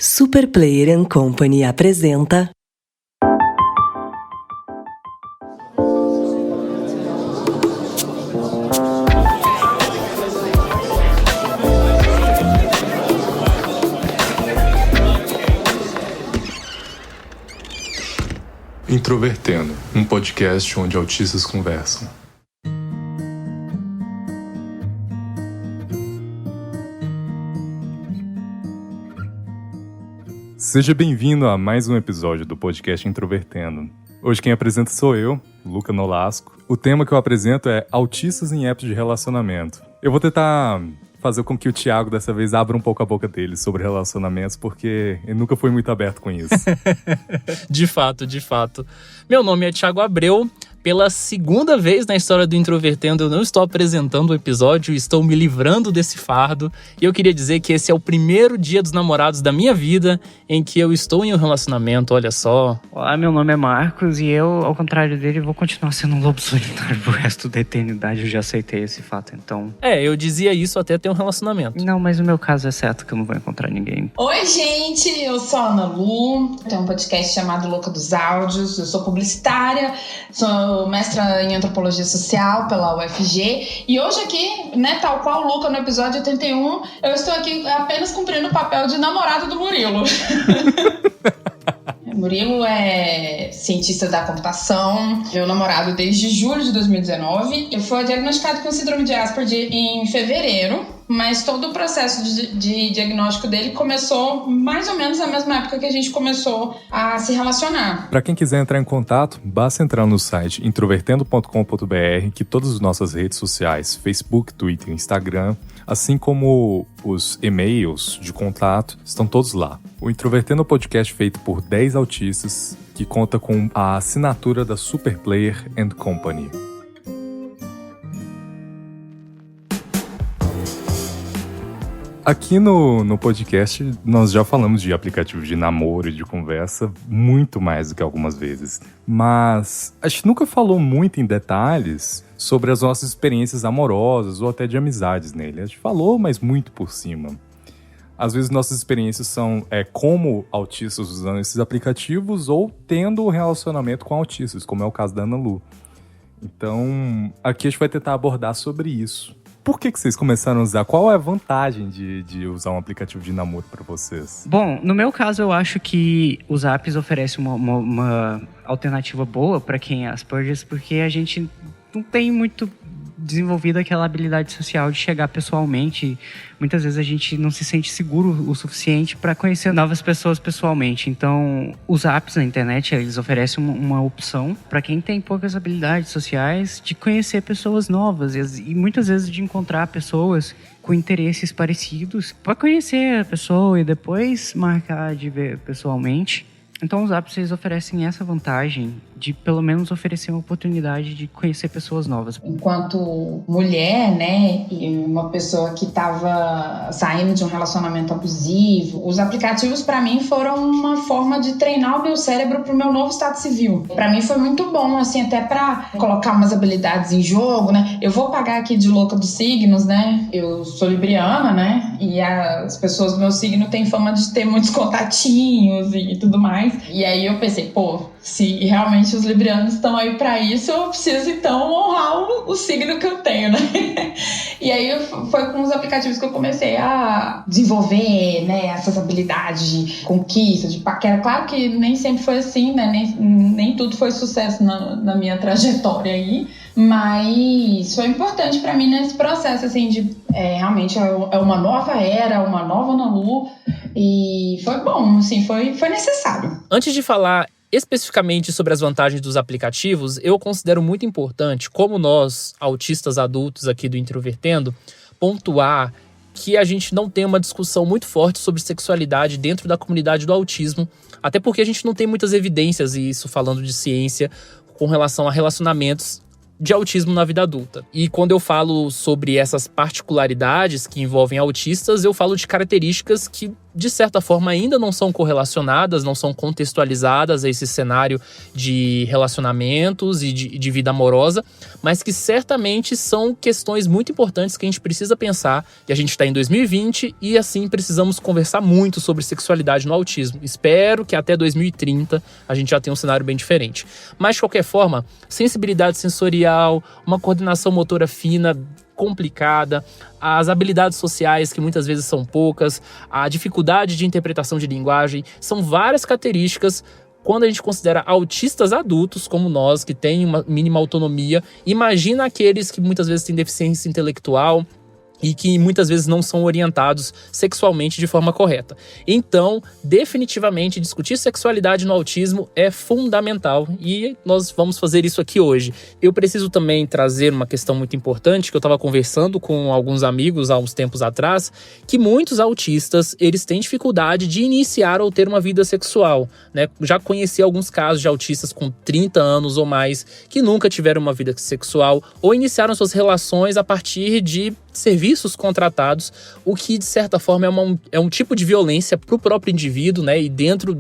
Super Player & Company apresenta Introvertendo, um podcast onde autistas conversam. Seja bem-vindo a mais um episódio do podcast Introvertendo. Hoje quem apresenta sou eu, Luca Nolasco. O tema que eu apresento é autistas em apps de relacionamento. Eu vou tentar fazer com que o Thiago dessa vez abra um pouco a boca dele sobre relacionamentos, porque ele nunca foi muito aberto com isso. De fato. Meu nome é Thiago Abreu. Pela segunda vez na história do Introvertendo, eu não estou apresentando o episódio, estou me livrando desse fardo. E eu queria dizer que esse é o primeiro dia dos namorados da minha vida em que eu estou em um relacionamento, olha só. Olá, meu nome é Marcos e eu, ao contrário dele, vou continuar sendo um lobo solitário pro resto da eternidade. Eu já aceitei esse fato, então... Eu dizia isso até ter um relacionamento. Não, mas o meu caso é certo que eu não vou encontrar ninguém. Oi, gente, eu sou a Ana Lu, tenho um podcast chamado Louca dos Áudios, eu sou publicitária, sou mestra em Antropologia Social pela UFG, e hoje aqui, tal qual o Luca no episódio 81, eu estou aqui apenas cumprindo o papel de namorado do Murilo. Murilo é cientista da computação, meu namorado desde julho de 2019. Ele foi diagnosticado com síndrome de Asperger em fevereiro, mas todo o processo de diagnóstico dele começou mais ou menos na mesma época que a gente começou a se relacionar. Para quem quiser entrar em contato, basta entrar no site introvertendo.com.br, que todas as nossas redes sociais, Facebook, Twitter, Instagram, assim como os e-mails de contato, estão todos lá. O Introvertendo é um podcast feito por 10 autistas que conta com a assinatura da Super Player & Company. Aqui no podcast, nós já falamos de aplicativos de namoro e de conversa muito mais do que algumas vezes. Mas a gente nunca falou muito em detalhes sobre as nossas experiências amorosas ou até de amizades nele. A gente falou, mas muito por cima. Às vezes nossas experiências são como autistas usando esses aplicativos ou tendo um relacionamento com autistas, como é o caso da Ana Lu. Então, aqui a gente vai tentar abordar sobre isso. Por que vocês começaram a usar? Qual é a vantagem de usar um aplicativo de namoro para vocês? Bom, no meu caso, eu acho que os apps oferecem uma alternativa boa para quem é Asperger, porque a gente não tem muito desenvolvido aquela habilidade social de chegar pessoalmente. Muitas vezes a gente não se sente seguro o suficiente para conhecer novas pessoas pessoalmente. Então, os apps na internet, eles oferecem uma opção para quem tem poucas habilidades sociais de conhecer pessoas novas e muitas vezes de encontrar pessoas com interesses parecidos para conhecer a pessoa e depois marcar de ver pessoalmente. Então, os apps eles oferecem essa vantagem de, pelo menos, oferecer uma oportunidade de conhecer pessoas novas. Enquanto mulher, e uma pessoa que estava saindo de um relacionamento abusivo, os aplicativos, para mim, foram uma forma de treinar o meu cérebro para o meu novo estado civil. Para mim, foi muito bom, assim, até para colocar umas habilidades em jogo, Eu vou pagar aqui de louca dos signos, Eu sou libriana, E as pessoas do meu signo têm fama de ter muitos contatinhos e tudo mais. E aí eu pensei, se realmente os librianos estão aí para isso, eu preciso então honrar o signo que eu tenho, E aí foi com os aplicativos que eu comecei a desenvolver, essas habilidades de conquista, de paquera. Claro que nem sempre foi assim, nem tudo foi sucesso na minha trajetória aí, mas foi importante para mim nesse processo, assim, de realmente é uma nova era, uma nova Ana Lu, e foi bom, assim, foi necessário. Antes de falar especificamente sobre as vantagens dos aplicativos, eu considero muito importante, como nós, autistas adultos aqui do Introvertendo, pontuar que a gente não tem uma discussão muito forte sobre sexualidade dentro da comunidade do autismo, até porque a gente não tem muitas evidências, e isso falando de ciência, com relação a relacionamentos de autismo na vida adulta. E quando eu falo sobre essas particularidades que envolvem autistas, eu falo de características que de certa forma ainda não são correlacionadas, não são contextualizadas a esse cenário de relacionamentos e de vida amorosa, mas que certamente são questões muito importantes que a gente precisa pensar, e a gente está em 2020 e assim precisamos conversar muito sobre sexualidade no autismo. Espero que até 2030 a gente já tenha um cenário bem diferente. Mas de qualquer forma, sensibilidade sensorial, uma coordenação motora fina complicada, as habilidades sociais que muitas vezes são poucas, a dificuldade de interpretação de linguagem, são várias características. Quando a gente considera autistas adultos, como nós, que têm uma mínima autonomia, imagina aqueles que muitas vezes têm deficiência intelectual e que muitas vezes não são orientados sexualmente de forma correta. Então, definitivamente, discutir sexualidade no autismo é fundamental e nós vamos fazer isso aqui hoje. Eu preciso também trazer uma questão muito importante que eu estava conversando com alguns amigos há uns tempos atrás, que muitos autistas, eles têm dificuldade de iniciar ou ter uma vida sexual, né? Já conheci alguns casos de autistas com 30 anos ou mais que nunca tiveram uma vida sexual ou iniciaram suas relações a partir de serviços contratados, o que de certa forma é um tipo de violência para o próprio indivíduo, né, e dentro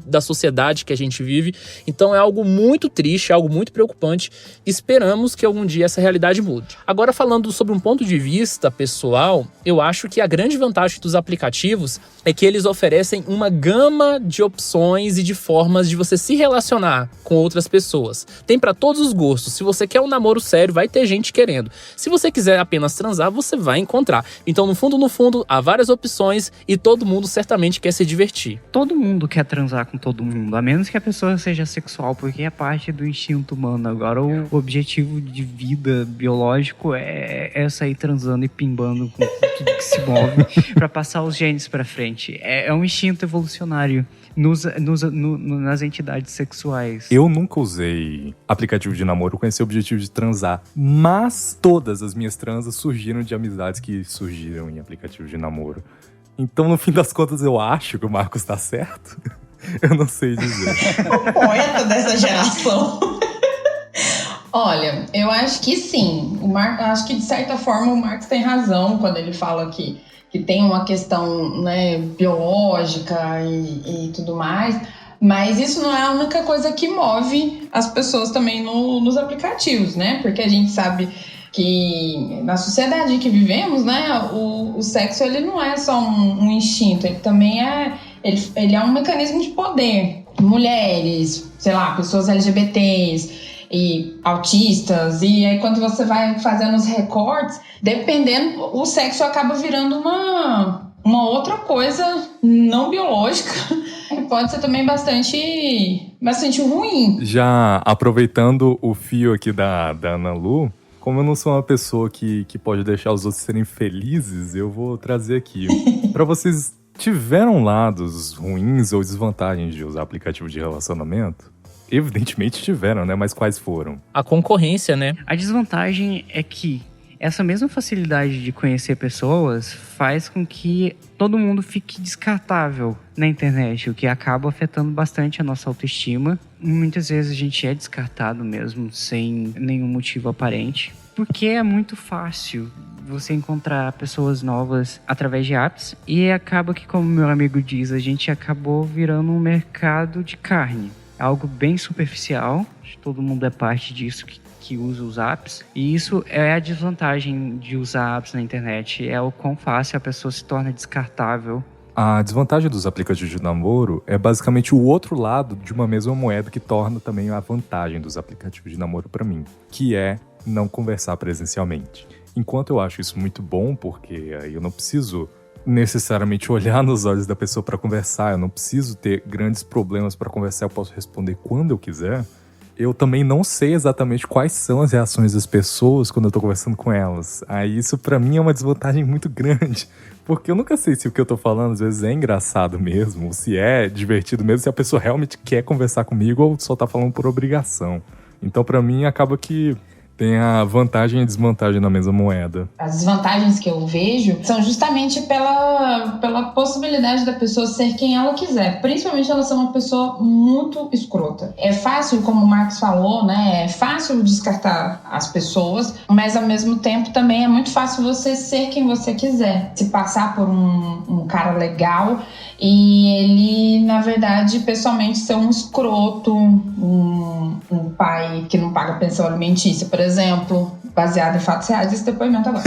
da sociedade que a gente vive. Então é algo muito triste, algo muito preocupante. Esperamos que algum dia essa realidade mude. Agora, falando sobre um ponto de vista pessoal, eu acho que a grande vantagem dos aplicativos é que eles oferecem uma gama de opções e de formas de você se relacionar com outras pessoas. Tem para todos os gostos. Se você quer um namoro sério, vai ter gente querendo. Se você quiser apenas transar, você vai encontrar. Então, no fundo, há várias opções e todo mundo certamente quer se divertir. Todo mundo quer transar com todo mundo, a menos que a pessoa seja sexual, porque é parte do instinto humano. Agora, o objetivo de vida biológico é sair transando e pimbando com tudo que se move para passar os genes para frente. É um instinto evolucionário nas entidades sexuais. Eu nunca usei aplicativo de namoro com esse objetivo de transar, mas todas as minhas transas surgiram de amizades que surgiram em aplicativo de namoro. Então, no fim das contas, eu acho que o Marcos tá certo. Eu não sei dizer. O poeta dessa geração. Olha, eu acho que sim. Acho que, de certa forma, o Marcos tem razão quando ele fala que tem uma questão, né, biológica e tudo mais, mas isso não é a única coisa que move as pessoas também nos aplicativos, né? Porque a gente sabe que na sociedade que vivemos, né, o sexo ele não é só um instinto, ele também ele é um mecanismo de poder. Mulheres, sei lá, pessoas LGBTs e autistas, e aí quando você vai fazendo os recortes, dependendo, o sexo acaba virando uma outra coisa não biológica, que pode ser também bastante ruim. Já aproveitando o fio aqui da Ana Lu, como eu não sou uma pessoa que pode deixar os outros serem felizes, eu vou trazer aqui. Pra vocês, tiveram lados ruins ou desvantagens de usar aplicativo de relacionamento? Evidentemente tiveram, né? Mas quais foram? A concorrência, né? A desvantagem é que essa mesma facilidade de conhecer pessoas faz com que todo mundo fique descartável na internet, o que acaba afetando bastante a nossa autoestima. Muitas vezes a gente é descartado mesmo, sem nenhum motivo aparente, porque é muito fácil você encontrar pessoas novas através de apps e acaba que, como meu amigo diz, a gente acabou virando um mercado de carne. Algo bem superficial, todo mundo é parte disso que usa os apps, e isso é a desvantagem de usar apps na internet, é o quão fácil a pessoa se torna descartável. A desvantagem dos aplicativos de namoro é basicamente o outro lado de uma mesma moeda que torna também a vantagem dos aplicativos de namoro para mim, que é não conversar presencialmente. Enquanto eu acho isso muito bom, porque aí eu não preciso necessariamente olhar nos olhos da pessoa para conversar, eu não preciso ter grandes problemas para conversar, eu posso responder quando eu quiser. Eu também não sei exatamente quais são as reações das pessoas quando eu tô conversando com elas. Aí isso pra mim é uma desvantagem muito grande, porque eu nunca sei se o que eu tô falando às vezes é engraçado mesmo, ou se é divertido mesmo, se a pessoa realmente quer conversar comigo ou só tá falando por obrigação. Então pra mim acaba que Tem a vantagem e a desvantagem na mesma moeda. As desvantagens que eu vejo são justamente pela possibilidade da pessoa ser quem ela quiser, principalmente ela ser uma pessoa muito escrota. É fácil, como o Marcos falou, né? É fácil descartar as pessoas, mas ao mesmo tempo também é muito fácil você ser quem você quiser. Se passar por um cara legal e ele, na verdade, pessoalmente ser um escroto, um pai que não paga pensão alimentícia, por exemplo, baseado em fatos reais, esse depoimento agora.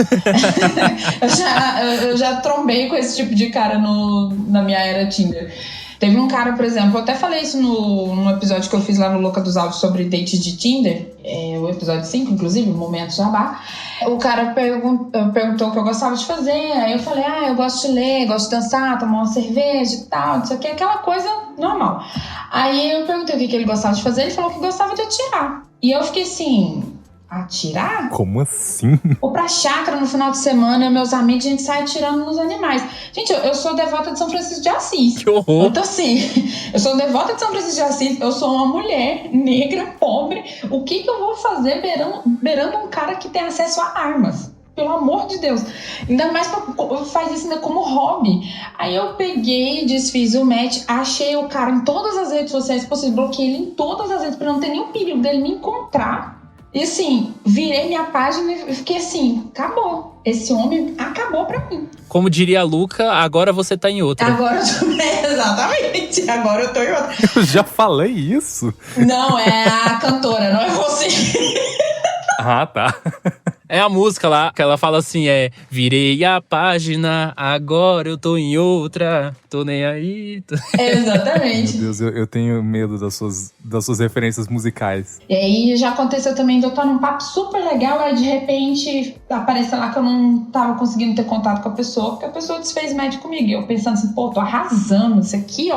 eu já trombei com esse tipo de cara na minha era Tinder. Teve um cara, por exemplo, eu até falei isso no episódio que eu fiz lá no Louca dos Áudios sobre dates de Tinder, o episódio 5, inclusive, o Momento Jabá. O cara perguntou o que eu gostava de fazer, aí eu falei, eu gosto de ler, gosto de dançar, tomar uma cerveja e tal, não sei o que, aquela coisa normal. Aí eu perguntei o que ele gostava de fazer, ele falou que gostava de atirar. E eu fiquei assim... Atirar? Como assim? Ou pra chácara no final de semana, meus amigos, a gente sai atirando nos animais. Gente, eu sou devota de São Francisco de Assis. Que horror! Então, assim, eu sou devota de São Francisco de Assis, eu sou uma mulher negra, pobre. O que eu vou fazer beirando um cara que tem acesso a armas? Pelo amor de Deus. Ainda mais faz isso ainda como hobby. Aí eu peguei, desfiz o match, achei o cara em todas as redes sociais possíveis, bloqueei ele em todas as redes, pra não ter nenhum perigo dele me encontrar. E assim, virei minha página e fiquei assim, acabou. Esse homem acabou pra mim. Como diria a Luca, agora você tá em outra. Agora eu tô... Exatamente, agora eu tô em outra. Eu já falei isso. Não, é a cantora, não é você. Ah, tá. É a música lá, que ela fala assim, virei a página, agora eu tô em outra, tô nem aí. Exatamente. Meu Deus, eu tenho medo das suas referências musicais. E aí já aconteceu também de eu estar num papo super legal, aí de repente apareceu lá que eu não tava conseguindo ter contato com a pessoa, porque a pessoa desfez match comigo. E eu pensando assim, tô arrasando, isso aqui,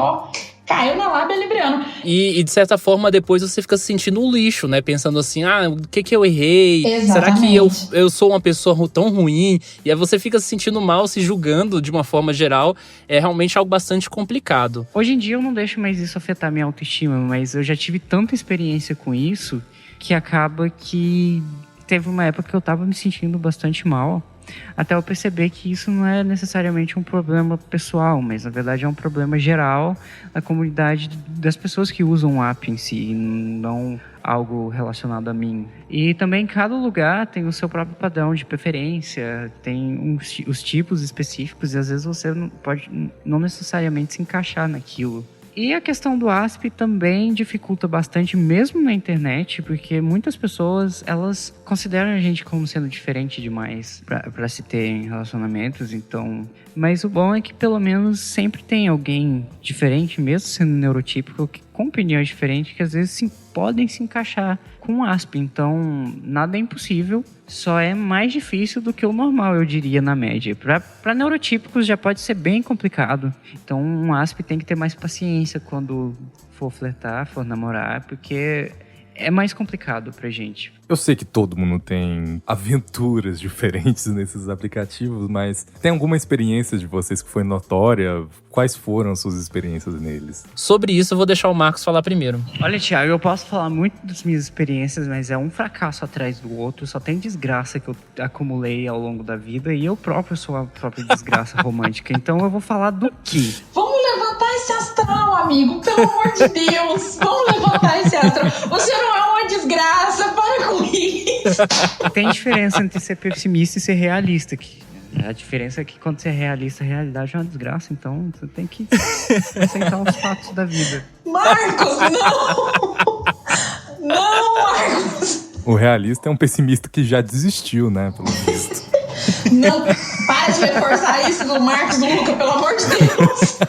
caiu na lábia libriana. E de certa forma, depois você fica se sentindo um lixo, né? Pensando assim, o que eu errei? Exatamente. Será que eu sou uma pessoa tão ruim? E aí você fica se sentindo mal, se julgando de uma forma geral. É realmente algo bastante complicado. Hoje em dia eu não deixo mais isso afetar minha autoestima, mas eu já tive tanta experiência com isso que acaba que teve uma época que eu tava me sentindo bastante mal. Até eu perceber que isso não é necessariamente um problema pessoal, mas na verdade é um problema geral da comunidade das pessoas que usam o app em si, não algo relacionado a mim. E também cada lugar tem o seu próprio padrão de preferência, tem os tipos específicos e às vezes você não pode não necessariamente se encaixar naquilo. E a questão do ASP também dificulta bastante, mesmo na internet, porque muitas pessoas, elas consideram a gente como sendo diferente demais para se ter em relacionamentos, então... Mas o bom é que pelo menos sempre tem alguém diferente, mesmo sendo neurotípico, com opiniões diferentes, que às vezes podem se encaixar com o ASP. Então, nada é impossível, só é mais difícil do que o normal, eu diria, na média. Para neurotípicos já pode ser bem complicado. Então, um ASP tem que ter mais paciência quando for flertar, for namorar, porque é mais complicado pra gente. Eu sei que todo mundo tem aventuras diferentes nesses aplicativos, mas tem alguma experiência de vocês que foi notória? Quais foram as suas experiências neles? Sobre isso, eu vou deixar o Marcos falar primeiro. Olha, Thiago, eu posso falar muito das minhas experiências, mas é um fracasso atrás do outro. Só tem desgraça que eu acumulei ao longo da vida e eu próprio sou a própria desgraça romântica. Então eu vou falar do quê? Vamos levantar esse astral, amigo. Pelo amor de Deus. Vamos levantar esse astral. Você não é uma desgraça. Para com isso. Tem diferença entre ser pessimista e ser realista. A diferença é que quando você é realista, a realidade é uma desgraça. Então você tem que aceitar os fatos da vida. Marcos, não! Não, Marcos! O realista é um pessimista que já desistiu, né? Pelo visto. Não, para de reforçar isso do Marcos, do Luca, pelo amor de Deus.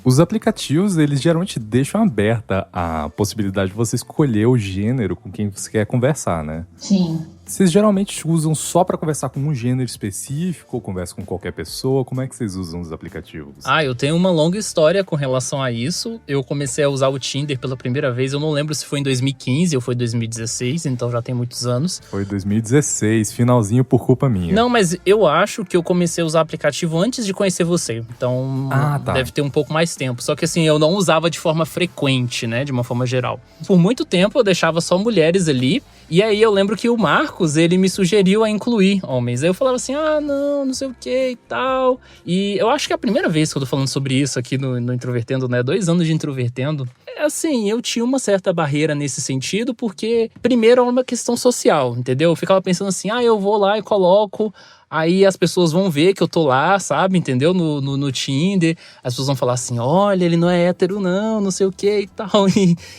Os aplicativos, eles geralmente deixam aberta a possibilidade de você escolher o gênero com quem você quer conversar, né? Sim. Vocês geralmente usam só pra conversar com um gênero específico ou conversam com qualquer pessoa? Como é que vocês usam os aplicativos? Eu tenho uma longa história com relação a isso. Eu comecei a usar o Tinder pela primeira vez. Eu não lembro se foi em 2015 ou foi em 2016, então já tem muitos anos. Foi 2016, finalzinho por culpa minha. Não, mas eu acho que eu comecei a usar o aplicativo antes de conhecer você. Então, tá. Deve ter um pouco mais tempo. Só que assim, eu não usava de forma frequente, né? De uma forma geral. Por muito tempo eu deixava só mulheres ali, E aí eu lembro que o Marcos, ele me sugeriu a incluir homens. Aí eu falava assim, não sei o que e tal. E eu acho que é a primeira vez que eu tô falando sobre isso aqui no Introvertendo, né? 2 anos de Introvertendo. Assim, eu tinha uma certa barreira nesse sentido, porque primeiro é uma questão social, entendeu? Eu ficava pensando assim, eu vou lá e coloco... Aí as pessoas vão ver que eu tô lá, sabe, entendeu? No Tinder. As pessoas vão falar assim, olha, ele não é hétero não sei o que e tal.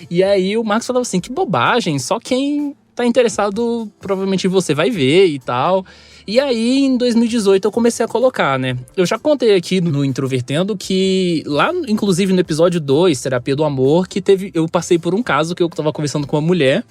E aí o Marcos falava assim, que bobagem, só quem tá interessado provavelmente em você vai ver e tal. E aí em 2018 eu comecei a colocar, né? Eu já contei aqui no Introvertendo que lá, inclusive no episódio 2, Terapia do Amor, que eu passei por um caso que eu tava conversando com uma mulher.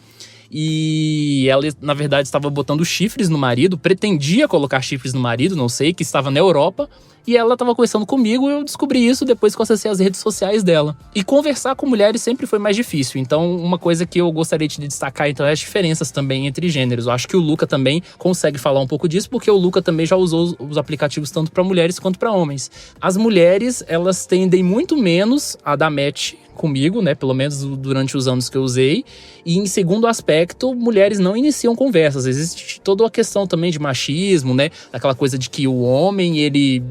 E ela, na verdade, estava botando chifres no marido, pretendia colocar chifres no marido, não sei, que estava na Europa. E ela estava conversando comigo e eu descobri isso depois que eu acessei as redes sociais dela. E conversar com mulheres sempre foi mais difícil. Então, uma coisa que eu gostaria de destacar, então, é as diferenças também entre gêneros. Eu acho que o Luca também consegue falar um pouco disso, porque o Luca também já usou os aplicativos tanto para mulheres quanto para homens. As mulheres, elas tendem muito menos a dar match comigo, né? Pelo menos durante os anos que eu usei. E em segundo aspecto, mulheres não iniciam conversas. Existe toda uma questão também de machismo, né? Aquela coisa de que o homem, ele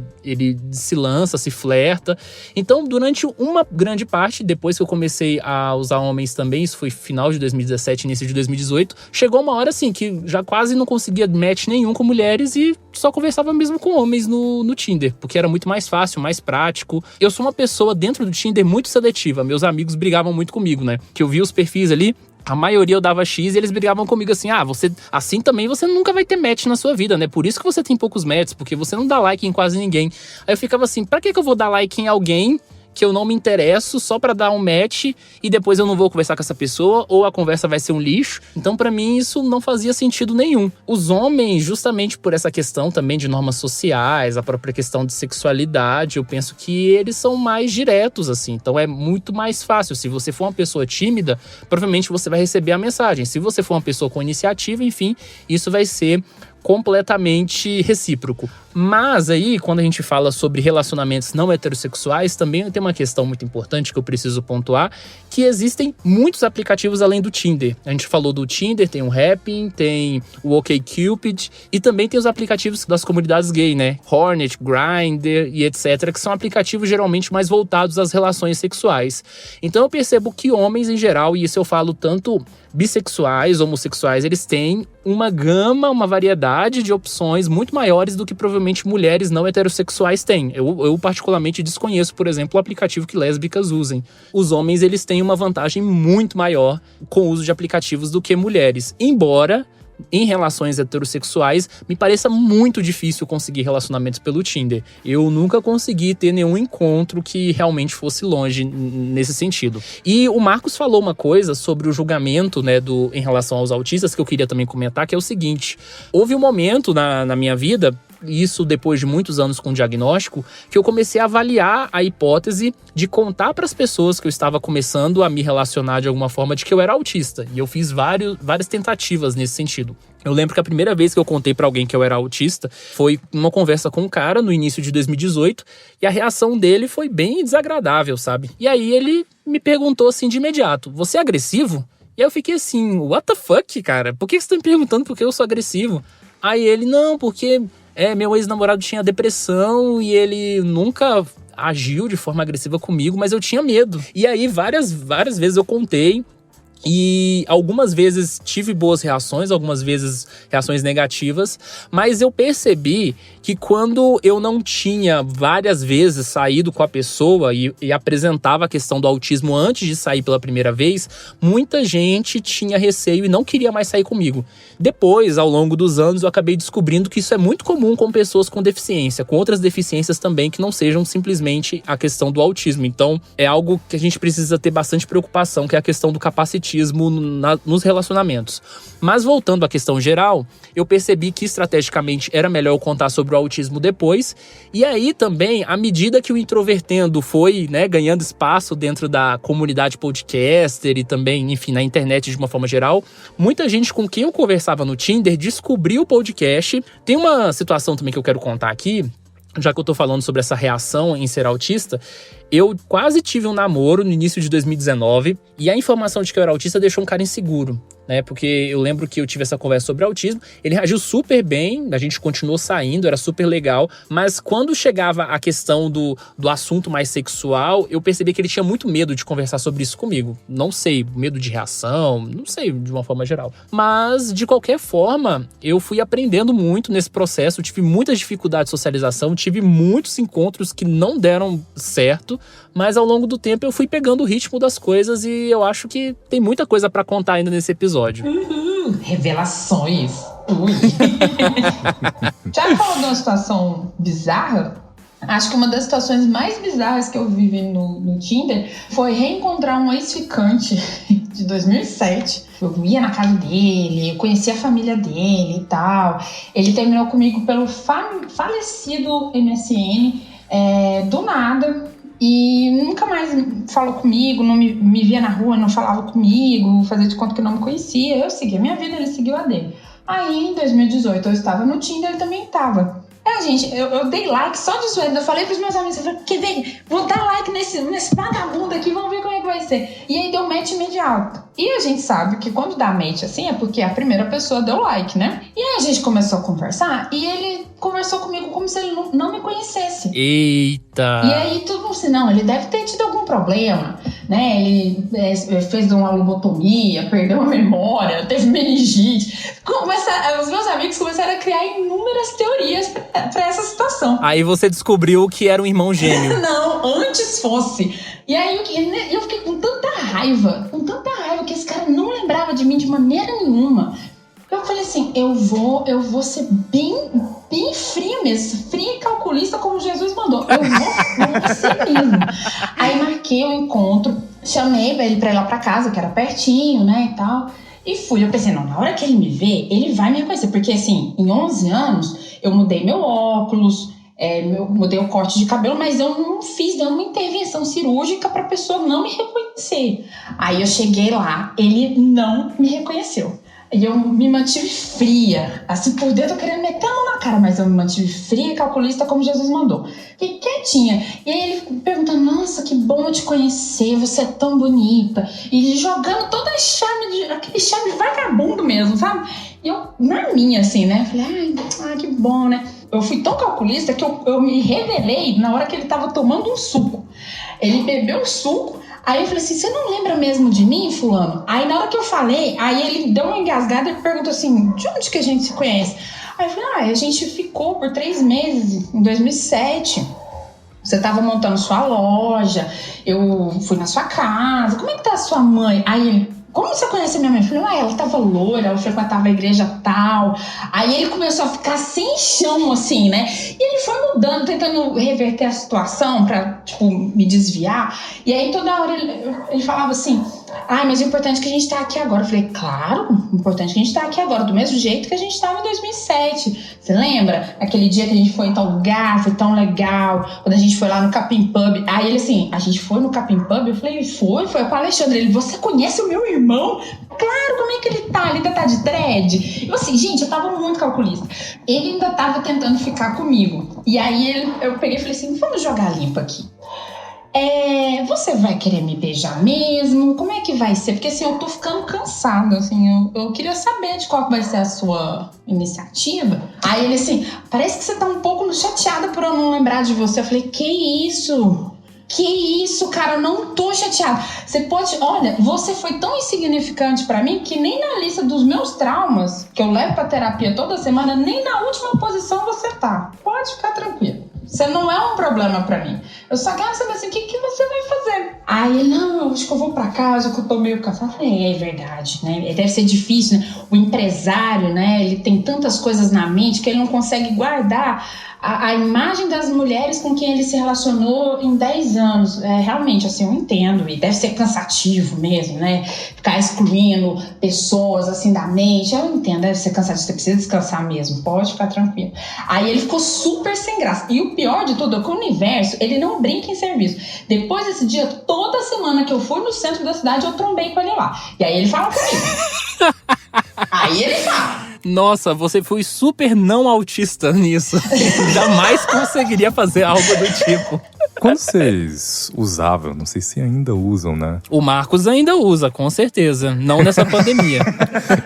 se lança, se flerta. Então, durante uma grande parte, depois que eu comecei a usar homens também, isso foi final de 2017, início de 2018, chegou uma hora assim, que já quase não conseguia match nenhum com mulheres e só conversava mesmo com homens no Tinder, porque era muito mais fácil, mais prático. Eu sou uma pessoa dentro do Tinder muito seletiva. Meus amigos brigavam muito comigo, né? Que eu via os perfis ali, a maioria eu dava X e eles brigavam comigo assim, você assim também você nunca vai ter match na sua vida, né? Por isso que você tem poucos matches, porque você não dá like em quase ninguém. Aí eu ficava assim, pra que eu vou dar like em alguém que eu não me interesso só pra dar um match e depois eu não vou conversar com essa pessoa ou a conversa vai ser um lixo? Então pra mim isso não fazia sentido nenhum. Os homens, justamente por essa questão também de normas sociais, a própria questão de sexualidade, eu penso que eles são mais diretos, assim. Então é muito mais fácil. Se você for uma pessoa tímida, provavelmente você vai receber a mensagem. Se você for uma pessoa com iniciativa, enfim, isso vai ser completamente recíproco. Mas aí, quando a gente fala sobre relacionamentos não heterossexuais, também tem uma questão muito importante que eu preciso pontuar, que existem muitos aplicativos além do Tinder. A gente falou do Tinder, tem o Happn, tem o OkCupid e também tem os aplicativos das comunidades gay, né? Hornet, Grindr e etc, que são aplicativos geralmente mais voltados às relações sexuais. Então eu percebo que homens em geral, e isso eu falo tanto bissexuais, homossexuais, eles têm uma gama, uma variedade de opções muito maiores do que provavelmente mulheres não heterossexuais têm. Eu particularmente desconheço, por exemplo, o aplicativo que lésbicas usem. Os homens, eles têm uma vantagem muito maior com o uso de aplicativos do que mulheres. Embora, em relações heterossexuais, me pareça muito difícil conseguir relacionamentos pelo Tinder. Eu nunca consegui ter nenhum encontro que realmente fosse longe nesse sentido. E o Marcos falou uma coisa sobre o julgamento, né, em relação aos autistas, que eu queria também comentar, que é o seguinte: houve um momento na minha vida, isso depois de muitos anos com diagnóstico, que eu comecei a avaliar a hipótese de contar para as pessoas que eu estava começando a me relacionar de alguma forma de que eu era autista. E eu fiz várias tentativas nesse sentido. Eu lembro que a primeira vez que eu contei pra alguém que eu era autista foi numa conversa com um cara no início de 2018 e a reação dele foi bem desagradável, sabe? E aí ele me perguntou assim de imediato: você é agressivo? E aí eu fiquei assim, what the fuck, cara? Por que você tá me perguntando por que eu sou agressivo? Aí ele, não, porque meu ex-namorado tinha depressão e ele nunca agiu de forma agressiva comigo, mas eu tinha medo. E aí várias vezes eu contei. E algumas vezes tive boas reações, algumas vezes reações negativas, mas eu percebi que quando eu não tinha várias vezes saído com a pessoa e apresentava a questão do autismo antes de sair pela primeira vez, muita gente tinha receio e não queria mais sair comigo. Depois, ao longo dos anos, eu acabei descobrindo que isso é muito comum com pessoas com deficiência, com outras deficiências também que não sejam simplesmente a questão do autismo. Então, é algo que a gente precisa ter bastante preocupação, que é a questão do capacitismo nos relacionamentos. Mas voltando à questão geral, eu percebi que estrategicamente era melhor eu contar sobre o autismo depois. E aí também, à medida que o Introvertendo foi, né, ganhando espaço dentro da comunidade podcaster e também, enfim, na internet de uma forma geral, muita gente com quem eu conversava no Tinder descobriu o podcast. Tem uma situação também que eu quero contar aqui, já que eu tô falando sobre essa reação em ser autista. Eu quase tive um namoro no início de 2019 e a informação de que eu era autista deixou um cara inseguro. né? Porque eu lembro que eu tive essa conversa sobre autismo, ele reagiu super bem, a gente continuou saindo, era super legal, mas quando chegava a questão do assunto mais sexual, eu percebi que ele tinha muito medo de conversar sobre isso comigo. Não sei, medo de reação, não sei, de uma forma geral. Mas, de qualquer forma, eu fui aprendendo muito nesse processo, tive muitas dificuldades de socialização, tive muitos encontros que não deram certo, mas ao longo do tempo eu fui pegando o ritmo das coisas e eu acho que tem muita coisa pra contar ainda nesse episódio. Revelações. Ui. Já falou de uma situação bizarra? Acho que uma das situações mais bizarras que eu vivi no Tinder foi reencontrar um ex-ficante de 2007. Eu ia na casa dele, eu conhecia a família dele e tal. Ele terminou comigo pelo falecido MSN, do nada. E nunca mais falou comigo, não me via na rua, não falava comigo, fazia de conta que não me conhecia. Eu seguia a minha vida, ele seguiu a dele. Aí, em 2018, eu estava no Tinder, ele também estava. Gente, eu dei like só de zoeira. Eu falei pros meus amigos, eu falei, quer ver? Vou dar like nesse vagabundo aqui, vamos ver como é que vai ser. E aí deu match imediato. E a gente sabe que quando dá match assim é porque a primeira pessoa deu like, né? E aí a gente começou a conversar e ele conversou comigo como se ele não me conhecesse. Eita! E aí todo mundo assim, não, ele deve ter tido algum problema, né? Ele fez uma lobotomia, perdeu a memória, teve meningite. Os meus amigos começaram a criar inúmeras teorias pra essa situação. Aí você descobriu que era um irmão gêmeo. Não, antes fosse. E aí eu fiquei com tanta raiva que esse cara não lembrava de mim de maneira nenhuma. Eu falei assim, eu vou ser bem fria mesmo, fria e calculista como Jesus mandou. Eu vou ser mesmo. Aí marquei o encontro, chamei ele pra ir lá pra casa, que era pertinho, né, e tal. E fui, eu pensei, não, na hora que ele me vê, ele vai me reconhecer. Porque assim, em 11 anos, eu mudei meu óculos, mudei o corte de cabelo, mas eu não fiz nenhuma intervenção cirúrgica pra pessoa não me reconhecer. Aí eu cheguei lá, ele não me reconheceu. E eu me mantive fria, assim, por dentro eu queria meter a mão na cara, mas eu me mantive fria e calculista como Jesus mandou. Fiquei quietinha. E aí ele perguntando, nossa, que bom te conhecer, você é tão bonita. E jogando todo aquele charme vagabundo mesmo, sabe? E eu, na minha, assim, né? Falei, ai, que bom, né? Eu fui tão calculista que eu me revelei na hora que ele tava tomando um suco. Ele bebeu o suco. Aí eu falei assim, você não lembra mesmo de mim, fulano? Aí na hora que eu falei, aí ele deu uma engasgada e perguntou assim, de onde que a gente se conhece? Aí eu falei, a gente ficou por 3 meses, em 2007. Você tava montando sua loja, eu fui na sua casa, como é que tá a sua mãe? Aí ele, como você conhece a minha mãe? Eu falei, ela tava loira, ela frequentava a igreja tal. Aí ele começou a ficar sem chão, assim, né? E ele foi mudando, tentando reverter a situação pra, tipo, me desviar. E aí toda hora ele falava assim, mas o importante é que a gente tá aqui agora. Eu falei, claro, o importante é que a gente tá aqui agora, do mesmo jeito que a gente tava em 2007. Você lembra? Aquele dia que a gente foi em tal lugar, foi tão legal, quando a gente foi lá no Capim Pub. Aí ele assim, a gente foi no Capim Pub? Eu falei, foi com o Alexandre. Ele, você conhece o meu irmão? Claro, como é que ele tá? Ele ainda tá de dread? Eu assim, gente, eu tava muito calculista. Ele ainda tava tentando ficar comigo. E aí eu peguei e falei assim, vamos jogar limpo aqui. Você vai querer me beijar mesmo? Como é que vai ser? Porque assim, eu tô ficando cansada, assim, eu queria saber de qual vai ser a sua iniciativa. Aí ele assim, parece que você tá um pouco chateada por eu não lembrar de você. Eu falei, que isso? Que isso, cara, eu não tô chateada. Olha, você foi tão insignificante pra mim que nem na lista dos meus traumas, que eu levo pra terapia toda semana, nem na última posição você tá. Pode ficar tranquilo. Você não é um problema pra mim. Eu só quero saber assim, o que você vai fazer? Aí ele, não, eu acho que eu vou pra casa, que eu tô meio cansada. Eu falei, é verdade, né? Deve ser difícil, né? O empresário, né? Ele tem tantas coisas na mente que ele não consegue guardar a imagem das mulheres com quem ele se relacionou em 10 anos. Realmente, assim, eu entendo. E deve ser cansativo mesmo, né? Ficar excluindo pessoas, assim, da mente. Eu entendo, deve ser cansativo. Você precisa descansar mesmo. Pode ficar tranquilo. Aí ele ficou super sem graça. E o pior de tudo é que o universo, ele não brinca em serviço. Depois desse dia, toda semana que eu fui no centro da cidade, eu trombei com ele lá. E aí ele fala comigo. Aí ele fala. Nossa, você foi super não autista nisso. Jamais conseguiria fazer algo do tipo. Quando vocês usavam, não sei se ainda usam, né? O Marcos ainda usa, com certeza. Não nessa pandemia.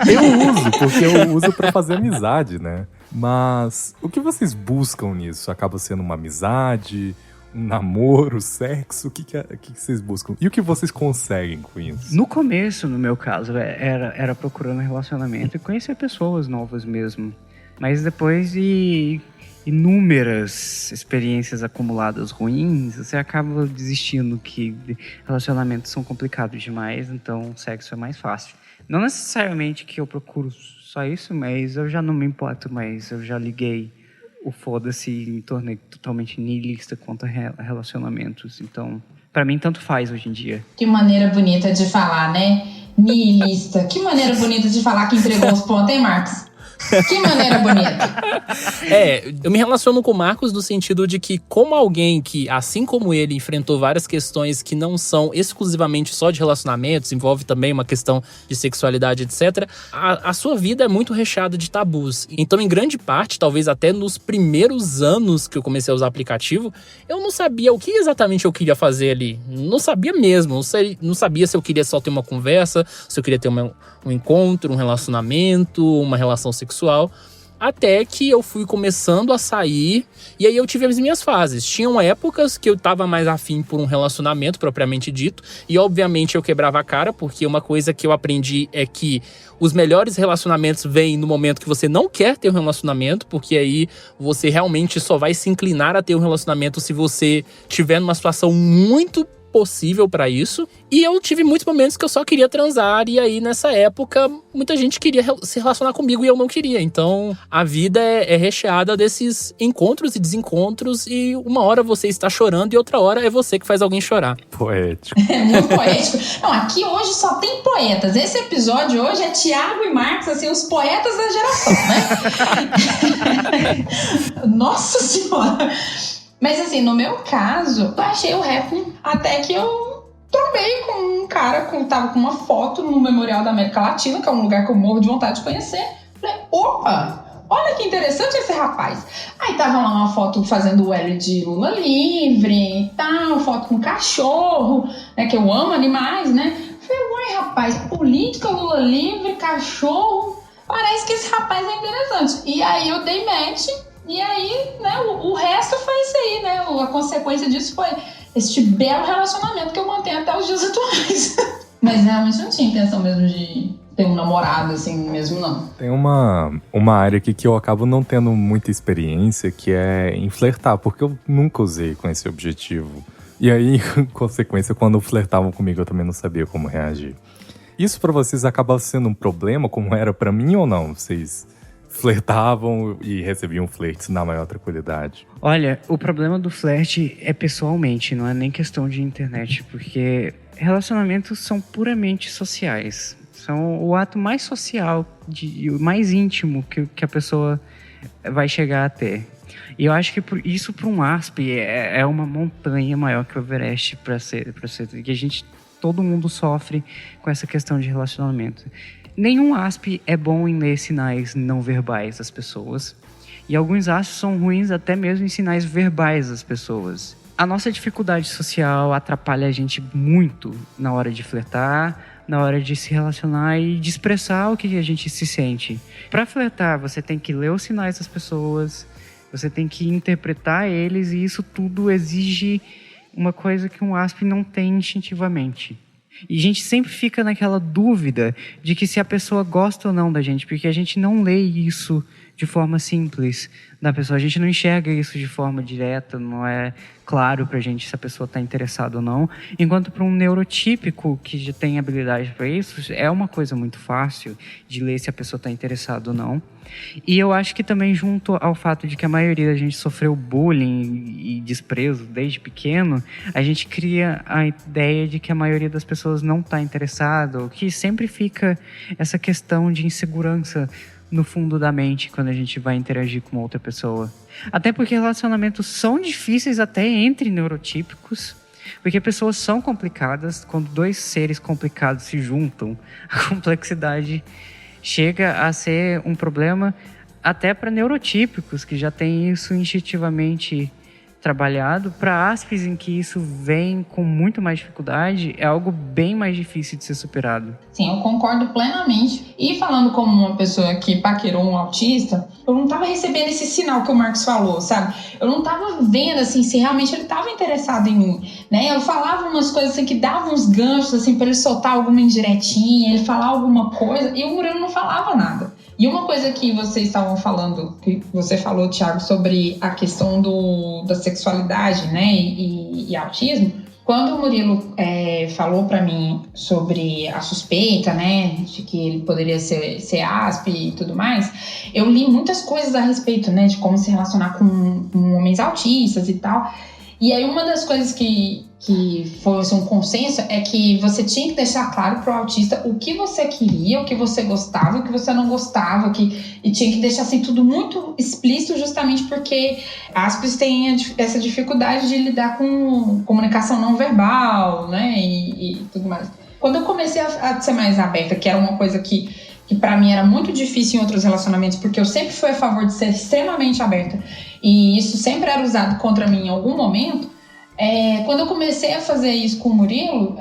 Eu uso, porque eu uso pra fazer amizade, né? Mas o que vocês buscam nisso? Acaba sendo uma amizade, um namoro, sexo? O que vocês buscam? E o que vocês conseguem com isso? No começo, no meu caso, era procurando relacionamento e conhecer pessoas novas mesmo. Mas depois de inúmeras experiências acumuladas ruins, você acaba desistindo que relacionamentos são complicados demais, então sexo é mais fácil. Não necessariamente que eu procuro só isso, mas eu já não me importo mais, eu já liguei o foda-se e me tornei totalmente niilista quanto a relacionamentos. Então, pra mim, tanto faz hoje em dia. Que maneira bonita de falar, né? Niilista. Que maneira bonita de falar que entregou os pontos, hein, Marcos? Que maneira bonita. Eu me relaciono com o Marcos no sentido de que, como alguém que, assim como ele, enfrentou várias questões que não são exclusivamente só de relacionamentos, envolve também uma questão de sexualidade, etc., a sua vida é muito recheada de tabus. Então, em grande parte, talvez até nos primeiros anos que eu comecei a usar aplicativo, eu não sabia o que exatamente eu queria fazer ali. Não sabia mesmo. Não sabia se eu queria só ter uma conversa, se eu queria ter um encontro, um relacionamento, uma relação sexual. Até que eu fui começando a sair, e aí eu tive as minhas fases. Tinham épocas que eu tava mais afim por um relacionamento propriamente dito, e obviamente eu quebrava a cara, porque uma coisa que eu aprendi é que os melhores relacionamentos vêm no momento que você não quer ter um relacionamento, porque aí você realmente só vai se inclinar a ter um relacionamento se você tiver numa situação muito possível pra isso. E eu tive muitos momentos que eu só queria transar, e aí nessa época muita gente queria se relacionar comigo e eu não queria. Então a vida é recheada desses encontros e desencontros, e uma hora você está chorando e outra hora é você que faz alguém chorar. Poético. É muito poético. Não, aqui hoje só tem poetas. Esse episódio hoje é Thiago e Marcos, assim, os poetas da geração, né? Nossa Senhora! Mas assim, no meu caso, eu achei o rap até que eu trombei com um cara que tava com uma foto no Memorial da América Latina, que é um lugar que eu morro de vontade de conhecer. Falei, opa, olha que interessante esse rapaz. Aí tava lá uma foto fazendo o L de Lula livre e tal, foto com cachorro, né, que eu amo animais, né. Falei, uai, rapaz, política, Lula livre, cachorro, parece que esse rapaz é interessante. E aí eu dei match. E aí, né, o resto foi isso aí, né? A consequência disso foi este belo relacionamento que eu mantenho até os dias atuais. Mas realmente não tinha intenção mesmo de ter um namorado, assim, mesmo não. Tem uma área aqui que eu acabo não tendo muita experiência, que é em flertar, porque eu nunca usei com esse objetivo. E aí, em consequência, quando flertavam comigo, eu também não sabia como reagir. Isso pra vocês acaba sendo um problema, como era pra mim, ou não? Vocês flertavam e recebiam flertes na maior tranquilidade? Olha, o problema do flerte é pessoalmente, não é nem questão de internet, porque relacionamentos são puramente sociais. São o ato mais social, mais íntimo que a pessoa vai chegar a ter. E eu acho que isso para um ASP é uma montanha maior que o Everest para ser que todo mundo sofre com essa questão de relacionamento. Nenhum ASP é bom em ler sinais não verbais das pessoas. E alguns ASPs são ruins até mesmo em sinais verbais das pessoas. A nossa dificuldade social atrapalha a gente muito na hora de flertar, na hora de se relacionar e de expressar o que a gente se sente. Para flertar, você tem que ler os sinais das pessoas, você tem que interpretar eles, e isso tudo exige uma coisa que um ASP não tem instintivamente. E a gente sempre fica naquela dúvida de que se a pessoa gosta ou não da gente, porque a gente não lê isso de forma simples da pessoa, a gente não enxerga isso de forma direta, não é claro pra gente se a pessoa está interessada ou não, enquanto para um neurotípico que já tem habilidade para isso, é uma coisa muito fácil de ler se a pessoa está interessada ou não. E eu acho que também, junto ao fato de que a maioria da gente sofreu bullying e desprezo desde pequeno, a gente cria a ideia de que a maioria das pessoas não está interessada, ou que sempre fica essa questão de insegurança no fundo da mente quando a gente vai interagir com outra pessoa. Até porque relacionamentos são difíceis até entre neurotípicos, porque pessoas são complicadas. Quando dois seres complicados se juntam, a complexidade chega a ser um problema até para neurotípicos, que já têm isso instintivamente trabalhado, para aspes em que isso vem com muito mais dificuldade, é algo bem mais difícil de ser superado. Sim, eu concordo plenamente. E falando como uma pessoa que paquerou um autista, eu não tava recebendo esse sinal que o Marcos falou, sabe? Eu não tava vendo, assim, se realmente ele tava interessado em mim, né? Eu falava umas coisas, assim, que davam uns ganchos, assim, pra ele soltar alguma indiretinha, ele falar alguma coisa, e o Murilo não falava nada. E uma coisa que vocês estavam falando, que você falou, Thiago, sobre a questão da sexualidade, né, e autismo, quando o Murilo falou para mim sobre a suspeita, né, de que ele poderia ser ASP e tudo mais, eu li muitas coisas a respeito, né, de como se relacionar com homens autistas e tal. E aí uma das coisas que foi assim, um consenso é que você tinha que deixar claro pro autista o que você queria, o que você gostava, o que você não gostava, e tinha que deixar assim tudo muito explícito, justamente porque Aspes tem essa dificuldade de lidar com comunicação não verbal, né, e tudo mais. Quando eu comecei a ser mais aberta, que era uma coisa que para mim era muito difícil em outros relacionamentos, porque eu sempre fui a favor de ser extremamente aberta, e isso sempre era usado contra mim em algum momento. Quando eu comecei a fazer isso com o Murilo,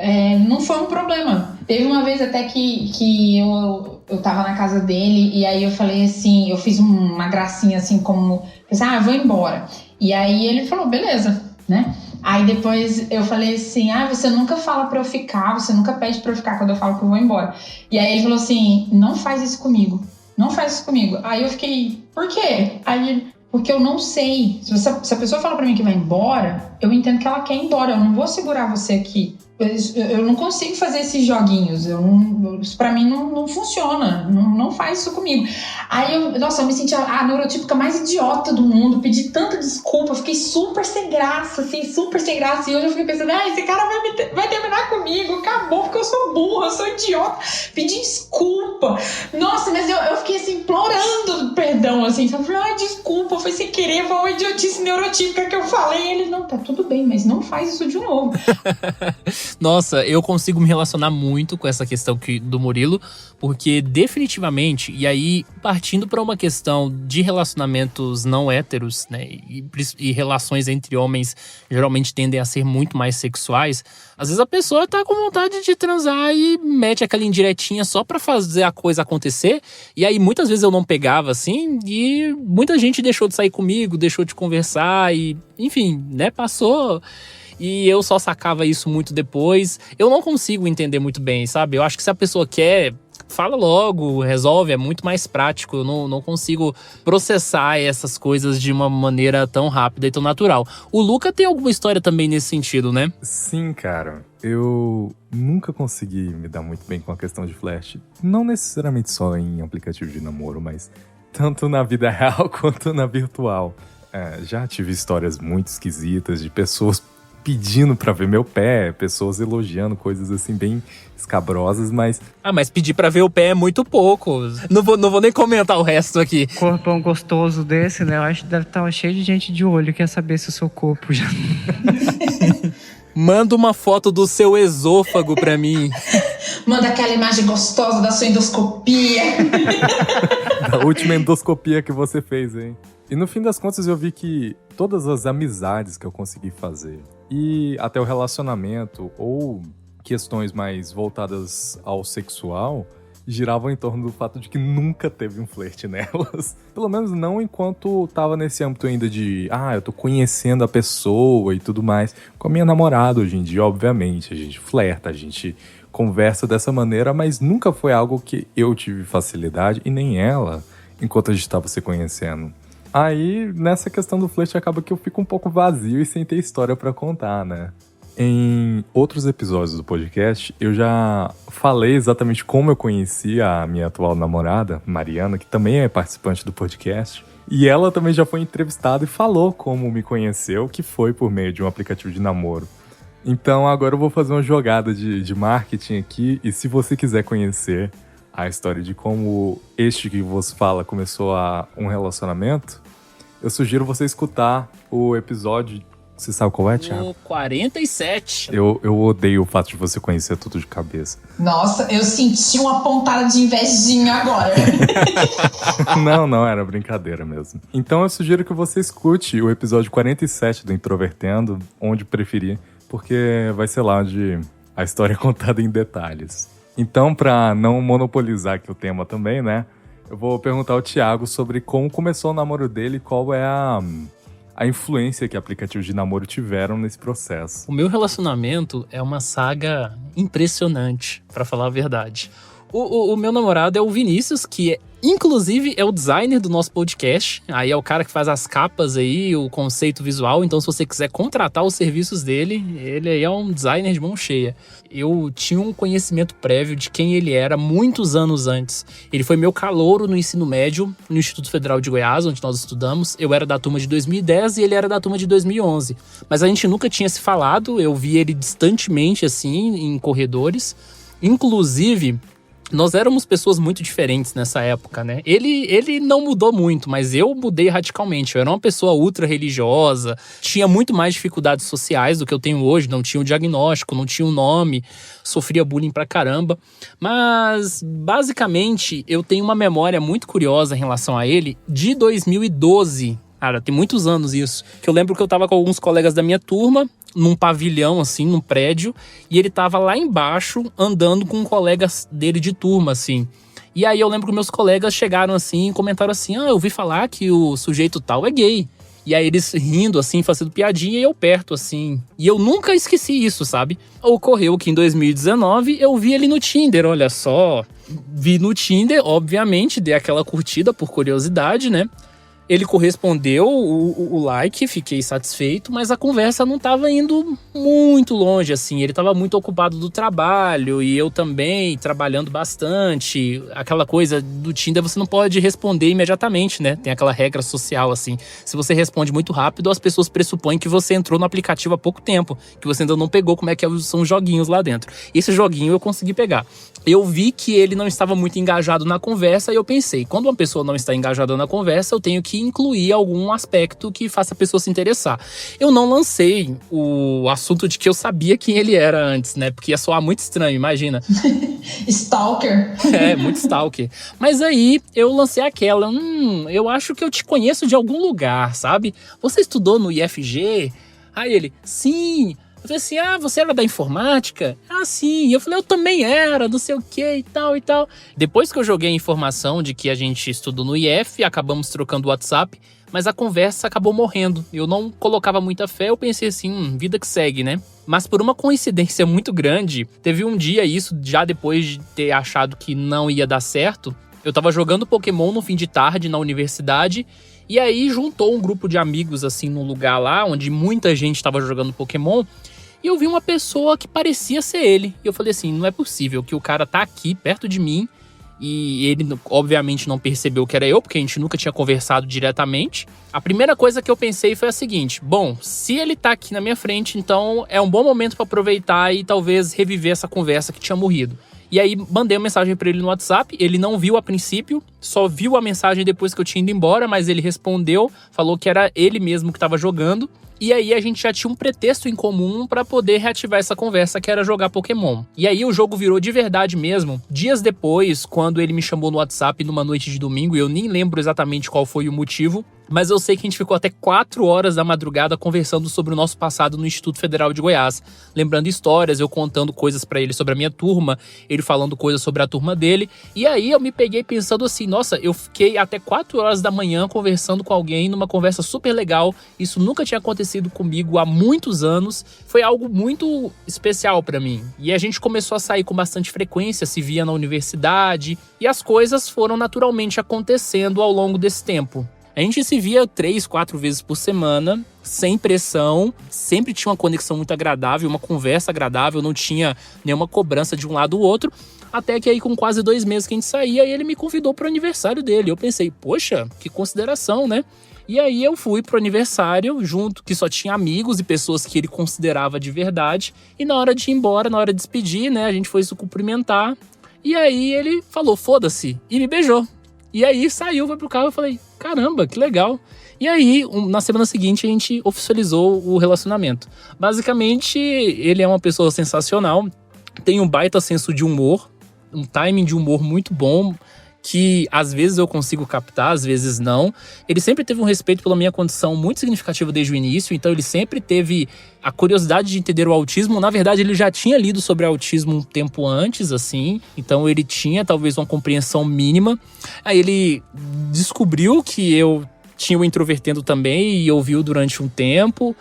não foi um problema. Teve uma vez até que eu tava na casa dele, e aí eu falei assim, eu fiz uma gracinha assim, como, eu vou embora. E aí ele falou, beleza, né? Aí depois eu falei assim, você nunca fala pra eu ficar, você nunca pede pra eu ficar quando eu falo que eu vou embora. E aí ele falou assim, não faz isso comigo, não faz isso comigo. Aí eu fiquei, por quê? Aí ele, porque eu não sei, se a pessoa fala pra mim que vai embora, eu entendo que ela quer ir embora, eu não vou segurar você aqui. Eu não consigo fazer esses joguinhos, isso pra mim não funciona, não faz isso comigo. Aí eu me senti a neurotípica mais idiota do mundo, pedi tanta desculpa, fiquei super sem graça, assim, super sem graça. E hoje eu fiquei pensando, esse cara vai terminar comigo, acabou, porque eu sou burra, eu sou idiota. Pedi desculpa. Nossa, mas eu fiquei assim, implorando perdão, assim, sabe? Falei, desculpa, foi sem querer, foi uma idiotice neurotípica que eu falei. E ele, não, tá tudo bem, mas não faz isso de novo. Nossa, eu consigo me relacionar muito com essa questão do Murilo, porque definitivamente, e aí partindo para uma questão de relacionamentos não héteros, né, e relações entre homens geralmente tendem a ser muito mais sexuais, às vezes a pessoa tá com vontade de transar e mete aquela indiretinha só pra fazer a coisa acontecer, e aí muitas vezes eu não pegava assim, e muita gente deixou de sair comigo, deixou de conversar, e enfim, né, passou. E eu só sacava isso muito depois. Eu não consigo entender muito bem, sabe? Eu acho que se a pessoa quer, fala logo, resolve, é muito mais prático. Eu não consigo processar essas coisas de uma maneira tão rápida e tão natural. O Luca tem alguma história também nesse sentido, né? Sim, cara. Eu nunca consegui me dar muito bem com a questão de flash. Não necessariamente só em aplicativo de namoro, mas tanto na vida real quanto na virtual. Já tive histórias muito esquisitas de pessoas pedindo pra ver meu pé, pessoas elogiando, coisas assim bem escabrosas, mas... mas pedir pra ver o pé é muito pouco. Não vou nem comentar o resto aqui. Corpão gostoso desse, né? Eu acho que deve estar cheio de gente de olho, quer saber se o seu corpo já... Manda uma foto do seu esôfago pra mim. Manda aquela imagem gostosa da sua endoscopia. Da última endoscopia que você fez, hein? E no fim das contas eu vi que todas as amizades que eu consegui fazer e até o relacionamento ou questões mais voltadas ao sexual giravam em torno do fato de que nunca teve um flerte nelas. Pelo menos não enquanto tava nesse âmbito ainda de eu tô conhecendo a pessoa e tudo mais. Com a minha namorada hoje em dia, obviamente, a gente flerta, a gente conversa dessa maneira, mas nunca foi algo que eu tive facilidade e nem ela, enquanto a gente tava se conhecendo. Aí, nessa questão do flerte, acaba que eu fico um pouco vazio e sem ter história pra contar, né? Em outros episódios do podcast, eu já falei exatamente como eu conheci a minha atual namorada, Mariana, que também é participante do podcast. E ela também já foi entrevistada e falou como me conheceu, que foi por meio de um aplicativo de namoro. Então, agora eu vou fazer uma jogada de marketing aqui. E se você quiser conhecer a história de como este que vos fala começou um relacionamento, eu sugiro você escutar o episódio Você sabe qual é, Thiago? O 47. Eu odeio o fato de você conhecer tudo de cabeça. Nossa, eu senti uma pontada de invejinha agora. Não, era brincadeira mesmo. Então eu sugiro que você escute o episódio 47 do Introvertendo, onde preferir, porque vai ser lá onde a história é contada em detalhes. Então, pra não monopolizar aqui o tema também, né, eu vou perguntar ao Thiago sobre como começou o namoro dele e qual é a influência que aplicativos de namoro tiveram nesse processo. O meu relacionamento é uma saga impressionante, pra falar a verdade. O meu namorado é o Vinícius, que inclusive é o designer do nosso podcast. Aí é o cara que faz as capas aí, o conceito visual. Então, se você quiser contratar os serviços dele, ele aí é um designer de mão cheia. Eu tinha um conhecimento prévio de quem ele era muitos anos antes. Ele foi meu calouro no ensino médio, no Instituto Federal de Goiás, onde nós estudamos. Eu era da turma de 2010 e ele era da turma de 2011. Mas a gente nunca tinha se falado, eu vi ele distantemente, assim, em corredores. Inclusive, nós éramos pessoas muito diferentes nessa época, né? Ele não mudou muito, mas eu mudei radicalmente. Eu era uma pessoa ultra religiosa, tinha muito mais dificuldades sociais do que eu tenho hoje, não tinha um diagnóstico, não tinha um nome, sofria bullying pra caramba. Mas, basicamente, eu tenho uma memória muito curiosa em relação a ele de 2012. Cara, tem muitos anos isso. Que eu lembro que eu tava com alguns colegas da minha turma, num pavilhão, assim, num prédio, e ele tava lá embaixo, andando com colegas dele de turma, assim. E aí eu lembro que meus colegas chegaram, assim, e comentaram assim, eu ouvi falar que o sujeito tal é gay. E aí eles rindo, assim, fazendo piadinha, e eu perto, assim. E eu nunca esqueci isso, sabe? Ocorreu que em 2019 eu vi ele no Tinder, olha só. Vi no Tinder, obviamente, dei aquela curtida por curiosidade, né? Ele correspondeu o like, fiquei satisfeito, mas a conversa não estava indo muito longe, assim. Ele estava muito ocupado do trabalho e eu também, trabalhando bastante. Aquela coisa do Tinder, você não pode responder imediatamente, né? Tem aquela regra social, assim. Se você responde muito rápido, as pessoas pressupõem que você entrou no aplicativo há pouco tempo, que você ainda não pegou como é que são os joguinhos lá dentro. Esse joguinho eu consegui pegar. Eu vi que ele não estava muito engajado na conversa e eu pensei, quando uma pessoa não está engajada na conversa, eu tenho que incluir algum aspecto que faça a pessoa se interessar. Eu não lancei o assunto de que eu sabia quem ele era antes, né? Porque ia soar muito estranho, imagina. Stalker. É, muito stalker. Mas aí eu lancei aquela, eu acho que eu te conheço de algum lugar, sabe? Você estudou no IFG? Aí ele, sim. Eu falei assim, você era da informática? Sim. E eu falei, eu também era, não sei o que e tal e tal. Depois que eu joguei a informação de que a gente estudou no IF, acabamos trocando o WhatsApp, mas a conversa acabou morrendo. Eu não colocava muita fé, eu pensei assim, vida que segue, né? Mas por uma coincidência muito grande, teve um dia, isso já depois de ter achado que não ia dar certo, eu tava jogando Pokémon no fim de tarde na universidade. E aí juntou um grupo de amigos assim num lugar lá, onde muita gente estava jogando Pokémon. E eu vi uma pessoa que parecia ser ele. E eu falei assim, não é possível que o cara tá aqui, perto de mim. E ele, obviamente, não percebeu que era eu, porque a gente nunca tinha conversado diretamente. A primeira coisa que eu pensei foi a seguinte, bom, se ele tá aqui na minha frente, então é um bom momento para aproveitar e talvez reviver essa conversa que tinha morrido. E aí mandei uma mensagem para ele no WhatsApp, ele não viu a princípio, só viu a mensagem depois que eu tinha ido embora, mas ele respondeu, falou que era ele mesmo que estava jogando. E aí a gente já tinha um pretexto em comum para poder reativar essa conversa, que era jogar Pokémon. E aí o jogo virou de verdade mesmo. Dias depois, quando ele me chamou no WhatsApp numa noite de domingo, e eu nem lembro exatamente qual foi o motivo, mas eu sei que a gente ficou até 4 horas da madrugada conversando sobre o nosso passado no Instituto Federal de Goiás. Lembrando histórias, eu contando coisas pra ele sobre a minha turma, ele falando coisas sobre a turma dele. E aí eu me peguei pensando assim, nossa, eu fiquei até 4 horas da manhã conversando com alguém numa conversa super legal. Isso nunca tinha acontecido comigo há muitos anos. Foi algo muito especial pra mim. E a gente começou a sair com bastante frequência, se via na universidade. E as coisas foram naturalmente acontecendo ao longo desse tempo. A gente se via 3, 4 vezes por semana, sem pressão, sempre tinha uma conexão muito agradável, uma conversa agradável, não tinha nenhuma cobrança de um lado ou outro, até que aí com quase 2 meses que a gente saía, ele me convidou pro aniversário dele. Eu pensei, poxa, que consideração, né? E aí eu fui pro aniversário, junto, que só tinha amigos e pessoas que ele considerava de verdade, e na hora de ir embora, na hora de despedir, né, a gente foi se cumprimentar, e aí ele falou, foda-se, e me beijou. E aí saiu, foi pro carro e eu falei, caramba, que legal. E aí, na semana seguinte, a gente oficializou o relacionamento. Basicamente, ele é uma pessoa sensacional, tem um baita senso de humor, um timing de humor muito bom, que às vezes eu consigo captar, às vezes não. Ele sempre teve um respeito pela minha condição muito significativo desde o início, então ele sempre teve a curiosidade de entender o autismo. Na verdade, ele já tinha lido sobre autismo um tempo antes, assim, então ele tinha talvez uma compreensão mínima. Aí ele descobriu que eu tinha o Introvertendo também e ouviu durante um tempo.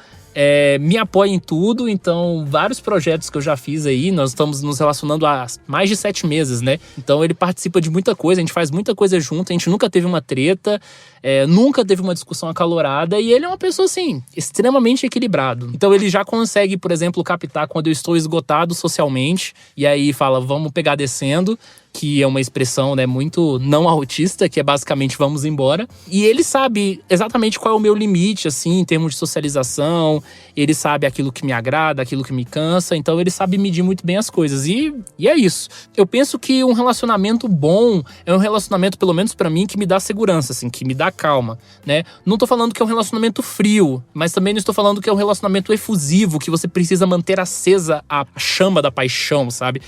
Me apoia em tudo, então vários projetos que eu já fiz aí, nós estamos nos relacionando há mais de 7 meses, né? Então ele participa de muita coisa, a gente faz muita coisa junto, a gente nunca teve uma treta, nunca teve uma discussão acalorada, e ele é uma pessoa, assim, extremamente equilibrado. Então ele já consegue, por exemplo, captar quando eu estou esgotado socialmente, e aí fala, vamos pegar descendo, que é uma expressão, né, muito não autista, que é basicamente vamos embora. E ele sabe exatamente qual é o meu limite, assim, em termos de socialização. Ele sabe aquilo que me agrada, aquilo que me cansa. Então ele sabe medir muito bem as coisas. E é isso. Eu penso que um relacionamento bom é um relacionamento, pelo menos pra mim, que me dá segurança, assim, que me dá calma, né? Não tô falando que é um relacionamento frio, mas também não estou falando que é um relacionamento efusivo, que você precisa manter acesa a chama da paixão, sabe?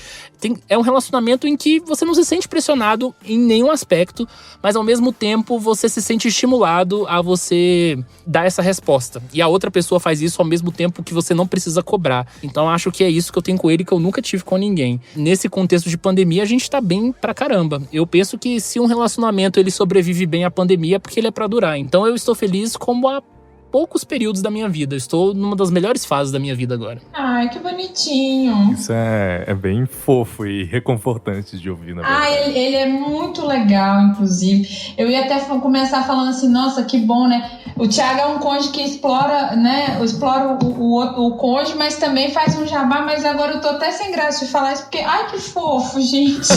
É um relacionamento em que você não se sente pressionado em nenhum aspecto, mas ao mesmo tempo você se sente estimulado a você dar essa resposta. E a outra pessoa faz isso ao mesmo tempo que você não precisa cobrar. Então acho que é isso que eu tenho com ele, que eu nunca tive com ninguém. Nesse contexto de pandemia, a gente tá bem pra caramba. Eu penso que se um relacionamento ele sobrevive bem à pandemia, é porque ele é pra durar. Então eu estou feliz como há poucos períodos da minha vida. Eu estou numa das melhores fases da minha vida agora. Ai, que bonitinho. Isso é bem fofo e reconfortante de ouvir, na verdade. Ele é muito legal, inclusive. Eu ia até começar falando assim, nossa, que bom, né? O Thiago é um cônjuge que explora, né? Explora o cônjuge, mas também faz um jabá, mas agora eu tô até sem graça de falar isso, porque, ai, que fofo, gente.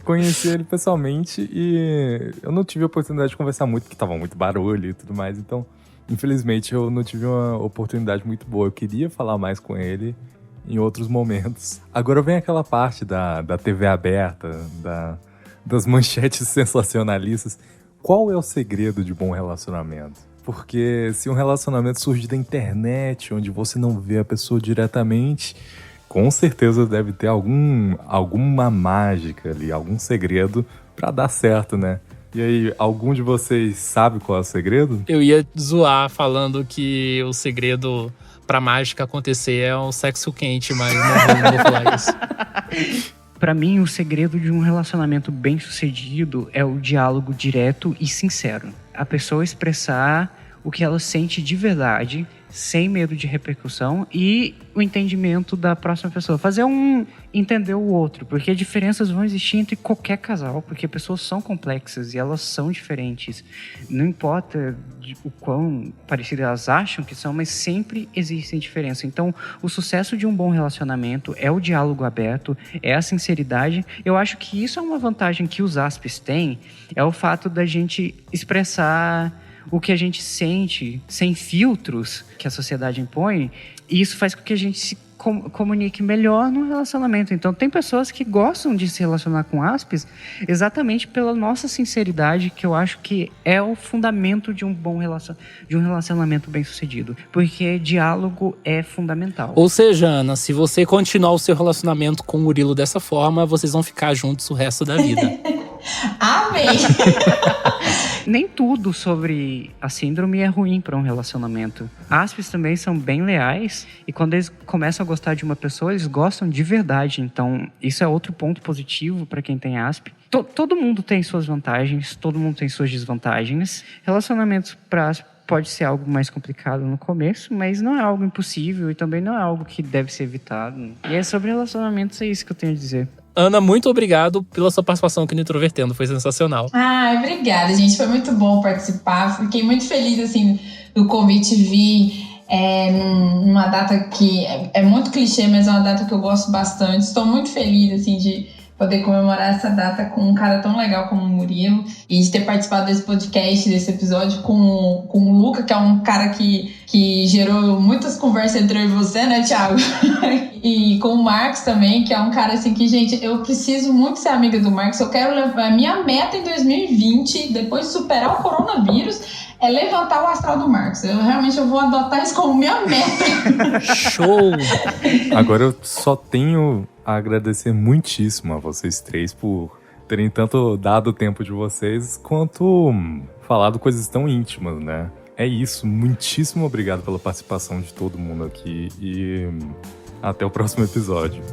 Conheci ele pessoalmente e eu não tive a oportunidade de conversar muito, porque tava muito barulho e tudo mais, então infelizmente eu não tive uma oportunidade muito boa. Eu queria falar mais com ele em outros momentos. Agora vem aquela parte da TV aberta, das manchetes sensacionalistas. Qual é o segredo de bom relacionamento? Porque se um relacionamento surge da internet, onde você não vê a pessoa diretamente, com certeza deve ter alguma mágica ali, algum segredo pra dar certo, né? E aí, algum de vocês sabe qual é o segredo? Eu ia zoar falando que o segredo pra mágica acontecer é um sexo quente, mas não vou falar isso. Pra mim, o segredo de um relacionamento bem-sucedido é o diálogo direto e sincero. A pessoa expressar o que ela sente de verdade, sem medo de repercussão, e o entendimento da próxima pessoa. Fazer entender o outro, porque diferenças vão existir entre qualquer casal, porque pessoas são complexas e elas são diferentes. Não importa o quão parecidas elas acham que são, mas sempre existem diferenças. Então, o sucesso de um bom relacionamento é o diálogo aberto, é a sinceridade. Eu acho que isso é uma vantagem que os Aspes têm, é o fato da gente expressar o que a gente sente sem filtros que a sociedade impõe, e isso faz com que a gente se comunique melhor no relacionamento. Então tem pessoas que gostam de se relacionar com Aspes exatamente pela nossa sinceridade, que eu acho que é o fundamento de um relacionamento bem sucedido, porque diálogo é fundamental. Ou seja, Ana, se você continuar o seu relacionamento com o Murilo dessa forma, vocês vão ficar juntos o resto da vida. Amém! Nem tudo sobre a síndrome é ruim para um relacionamento. Aspes também são bem leais, e quando eles começam a gostar de uma pessoa, eles gostam de verdade. Então, isso é outro ponto positivo para quem tem Asp. Todo mundo tem suas vantagens, todo mundo tem suas desvantagens. Relacionamentos para Asp pode ser algo mais complicado no começo, mas não é algo impossível e também não é algo que deve ser evitado. E é sobre relacionamentos, é isso que eu tenho a dizer. Ana, muito obrigado pela sua participação aqui no Introvertendo, foi sensacional. Obrigada, gente, foi muito bom participar, fiquei muito feliz, assim, do convite vir numa data que é muito clichê, mas é uma data que eu gosto bastante, estou muito feliz, assim, de poder comemorar essa data com um cara tão legal como o Murilo, e de ter participado desse podcast, desse episódio com o Luca, que é um cara que gerou muitas conversas entre eu e você, né, Thiago? E com o Marcos também, que é um cara assim que, gente, eu preciso muito ser amiga do Marcos. Eu quero levar a minha meta em 2020, depois de superar o coronavírus, é levantar o astral do Marcos. Eu vou adotar isso como minha meta. Show! Agora eu só tenho a agradecer muitíssimo a vocês três por terem tanto dado o tempo de vocês, quanto falado coisas tão íntimas, né? É isso, muitíssimo obrigado pela participação de todo mundo aqui e até o próximo episódio.